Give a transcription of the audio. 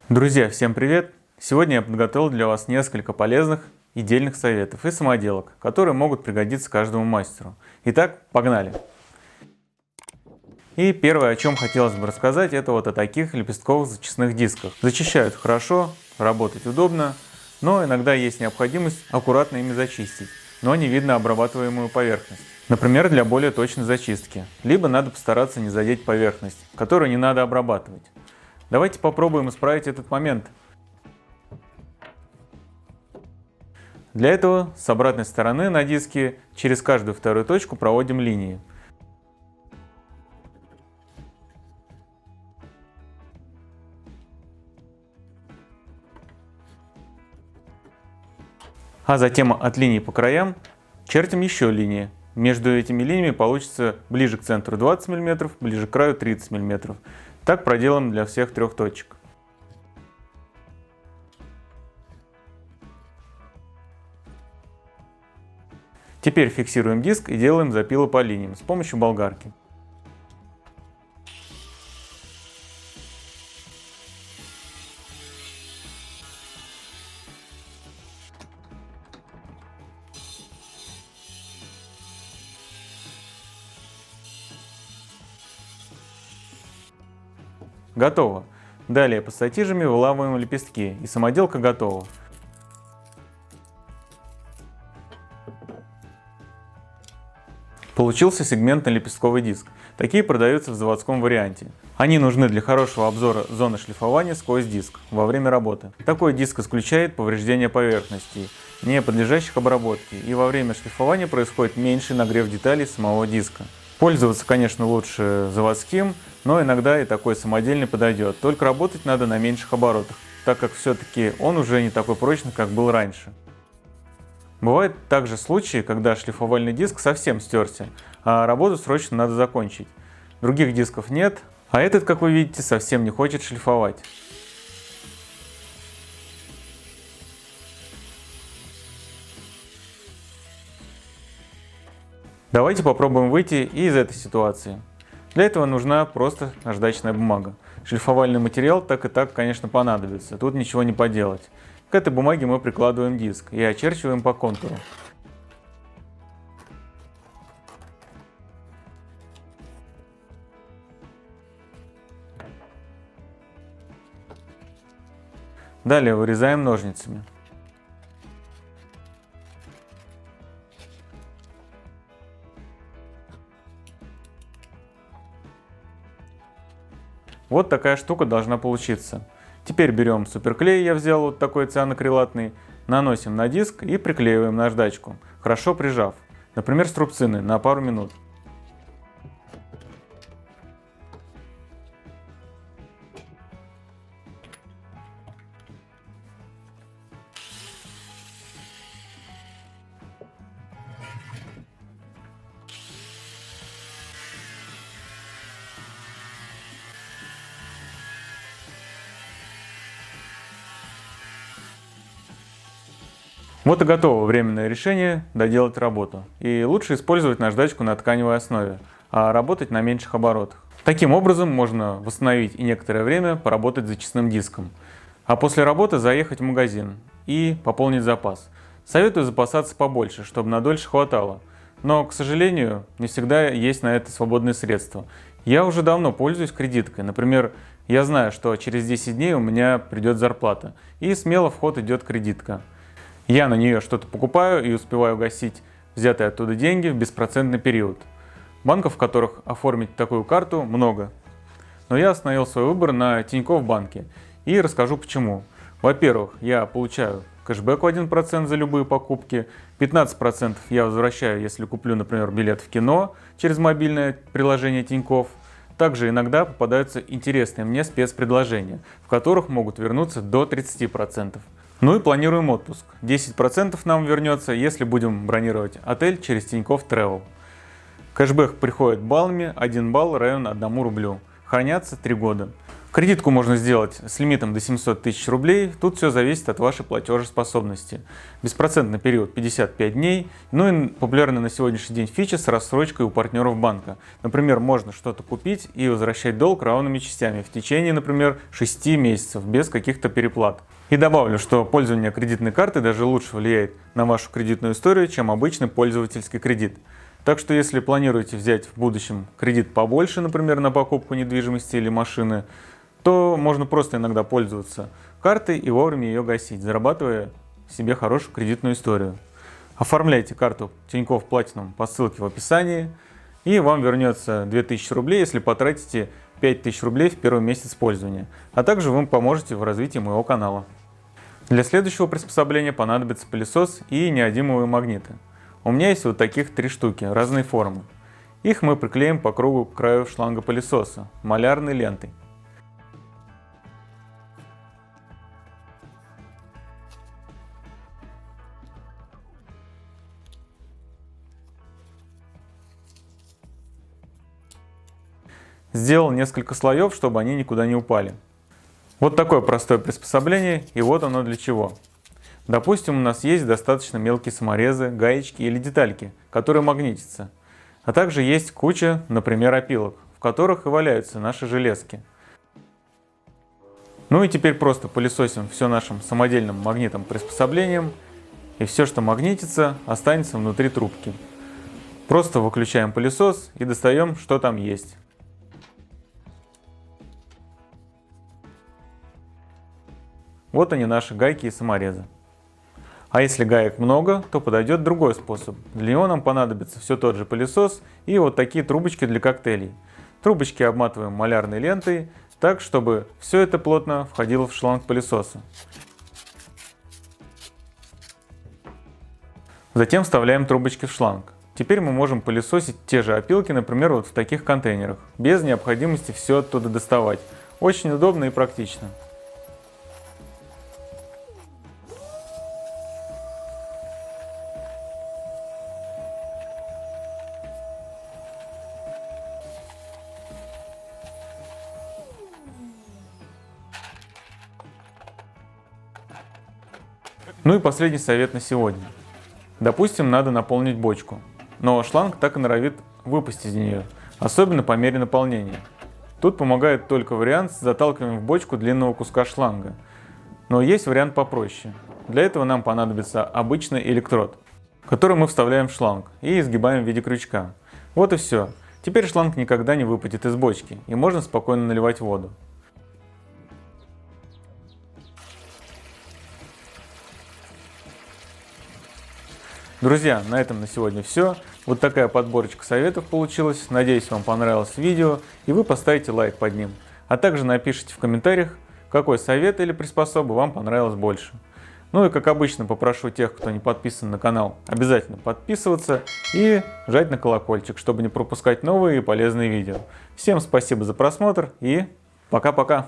Друзья, всем привет! Сегодня я подготовил для вас несколько полезных и дельных советов и самоделок, которые могут пригодиться каждому мастеру. Итак, погнали! И первое, о чем хотелось бы рассказать, это вот о таких лепестковых зачистных дисках. Зачищают хорошо, работать удобно, но иногда есть необходимость аккуратно ими зачистить, но не видно обрабатываемую поверхность. Например, для более точной зачистки. Либо надо постараться не задеть поверхность, которую не надо обрабатывать. Давайте попробуем исправить этот момент. Для этого с обратной стороны на диске через каждую вторую точку проводим линии. А затем от линий по краям чертим еще линии. Между этими линиями получится ближе к центру 20 мм, ближе к краю 30 мм. Так проделаем для всех трех точек. Теперь фиксируем диск и делаем запилы по линиям с помощью болгарки. Готово. Далее пассатижами выламываем лепестки, и самоделка готова. Получился сегментно-лепестковый диск. Такие продаются в заводском варианте. Они нужны для хорошего обзора зоны шлифования сквозь диск во время работы. Такой диск исключает повреждения поверхностей, не подлежащих обработке, и во время шлифования происходит меньший нагрев деталей самого диска. Пользоваться, конечно, лучше заводским, но иногда и такой самодельный подойдет. Только работать надо на меньших оборотах, так как все-таки он уже не такой прочный, как был раньше. Бывают также случаи, когда шлифовальный диск совсем стерся, а работу срочно надо закончить. Других дисков нет, а этот, как вы видите, совсем не хочет шлифовать. Давайте попробуем выйти из этой ситуации. Для этого нужна просто наждачная бумага. Шлифовальный материал так и так, конечно, понадобится, тут ничего не поделать. К этой бумаге мы прикладываем диск и очерчиваем по контуру. Далее вырезаем ножницами. Вот такая штука должна получиться. Теперь берем суперклей, я взял вот такой цианокрилатный, наносим на диск и приклеиваем наждачку, хорошо прижав, например, струбцины на пару минут. Вот и готово временное решение доделать работу. И лучше использовать наждачку на тканевой основе, а работать на меньших оборотах. Таким образом можно восстановить и некоторое время поработать зачистным диском. А после работы заехать в магазин и пополнить запас. Советую запасаться побольше, чтобы надольше хватало. Но, к сожалению, не всегда есть на это свободные средства. Я уже давно пользуюсь кредиткой. Например, я знаю, что через 10 дней у меня придет зарплата, и смело в ход идет кредитка. Я на нее что-то покупаю и успеваю гасить взятые оттуда деньги в беспроцентный период. Банков, в которых оформить такую карту, много. Но я остановил свой выбор на Тинькофф банке и расскажу почему. Во-первых, я получаю кэшбэк в 1% за любые покупки, 15% я возвращаю, если куплю, например, билет в кино через мобильное приложение Тинькофф. Также иногда попадаются интересные мне спецпредложения, в которых могут вернуться до 30%. Ну и планируем отпуск. 10% нам вернется, если будем бронировать отель через Тинькофф Travel. Кэшбэк приходит баллами, 1 балл равен 1 рублю. Хранятся 3 года. Кредитку можно сделать с лимитом до 700 тысяч рублей. Тут все зависит от вашей платежеспособности. Беспроцентный период 55 дней. Ну и популярная на сегодняшний день фича с рассрочкой у партнеров банка. Например, можно что-то купить и возвращать долг равными частями в течение, например, 6 месяцев без каких-то переплат. И добавлю, что пользование кредитной картой даже лучше влияет на вашу кредитную историю, чем обычный пользовательский кредит. Так что если планируете взять в будущем кредит побольше, например, на покупку недвижимости или машины, то можно просто иногда пользоваться картой и вовремя ее гасить, зарабатывая себе хорошую кредитную историю. Оформляйте карту Тинькофф Platinum по ссылке в описании, и вам вернется 2000 рублей, если потратите 5000 рублей в первый месяц пользования. А также вы поможете в развитии моего канала. Для следующего приспособления понадобится пылесос и неодимовые магниты. У меня есть вот таких 3 штуки, разной формы. Их мы приклеим по кругу к краю шланга пылесоса малярной лентой. Сделал несколько слоев, чтобы они никуда не упали. Вот такое простое приспособление, и вот оно для чего. Допустим, у нас есть достаточно мелкие саморезы, гаечки или детальки, которые магнитятся. А также есть куча, например, опилок, в которых и валяются наши железки. Ну и теперь просто пылесосим все нашим самодельным магнитным приспособлением, и все, что магнитится, останется внутри трубки. Просто выключаем пылесос и достаем, что там есть. Вот они, наши гайки и саморезы. А если гаек много, то подойдет другой способ. Для него нам понадобится все тот же пылесос и вот такие трубочки для коктейлей. Трубочки обматываем малярной лентой, так, чтобы все это плотно входило в шланг пылесоса. Затем вставляем трубочки в шланг. Теперь мы можем пылесосить те же опилки, например, вот в таких контейнерах, без необходимости все оттуда доставать. Очень удобно и практично. Ну и последний совет на сегодня. Допустим, надо наполнить бочку, но шланг так и норовит выпасть из нее, особенно по мере наполнения. Тут помогает только вариант с заталкиванием в бочку длинного куска шланга. Но есть вариант попроще. Для этого нам понадобится обычный электрод, который мы вставляем в шланг и изгибаем в виде крючка. Вот и все. Теперь шланг никогда не выпадет из бочки и можно спокойно наливать воду. Друзья, на этом на сегодня все. Вот такая подборочка советов получилась. Надеюсь, вам понравилось видео и вы поставите лайк под ним. А также напишите в комментариях, какой совет или приспособа вам понравилось больше. Ну и как обычно попрошу тех, кто не подписан на канал, обязательно подписываться и жать на колокольчик, чтобы не пропускать новые и полезные видео. Всем спасибо за просмотр и пока-пока!